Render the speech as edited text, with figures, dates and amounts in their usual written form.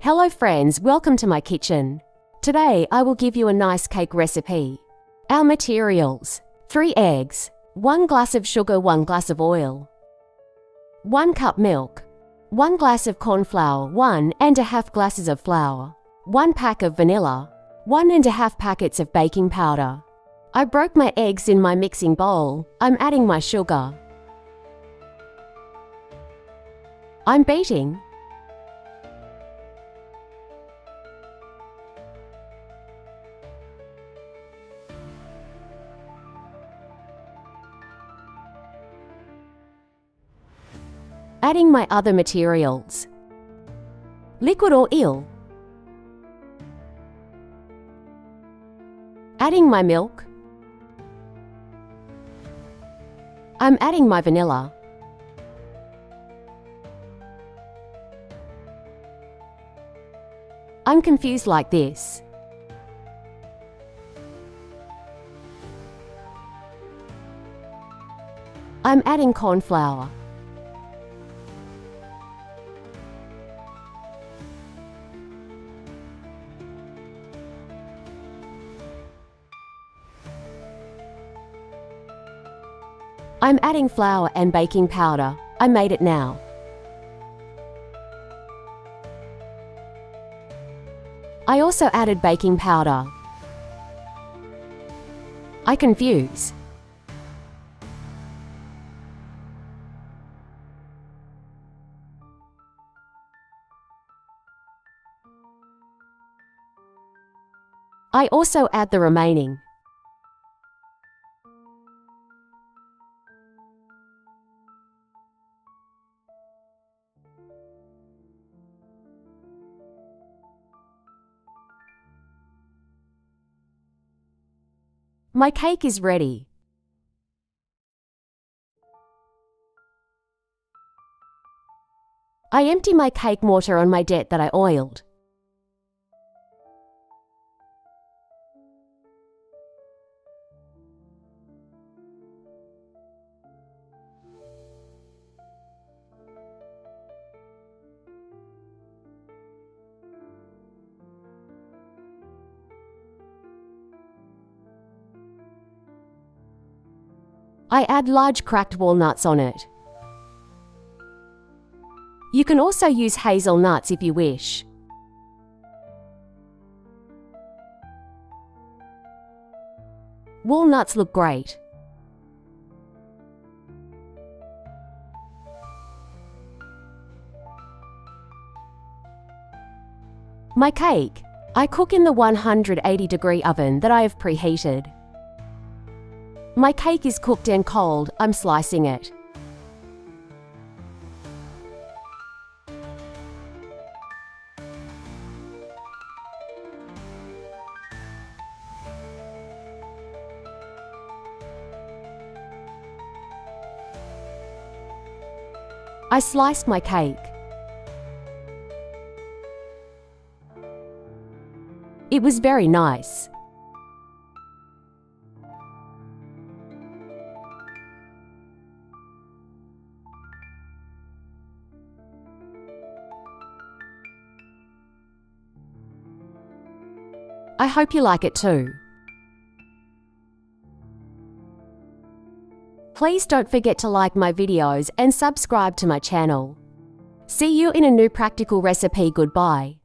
Hello friends, welcome to my kitchen. Today I will give you a nice cake recipe. Our materials: 3 eggs, 1 glass of sugar, 1 glass of oil, 1 cup milk, 1 glass of corn flour, 1½ glasses of flour, 1 pack of vanilla, 1½ packets of baking powder. I broke my eggs in my mixing bowl. I'm adding my sugar. I'm beating. Adding my other materials: liquid oil, adding my milk, I'm adding my vanilla, I'm confused like this. I'm adding corn flour. I'm adding flour and baking powder. I made it now. I also added baking powder. I confuse. I also add the remaining. My cake is ready. I empty my cake mortar on my dirt that I oiled. I add large cracked walnuts on it. You can also use hazelnuts if you wish. Walnuts look great. My cake. I cook in the 180-degree oven that I have preheated. My cake is cooked and cold. I'm slicing it. I sliced my cake. It was very nice. I hope you like it too. Please don't forget to like my videos and subscribe to my channel. See you in a new practical recipe. Goodbye.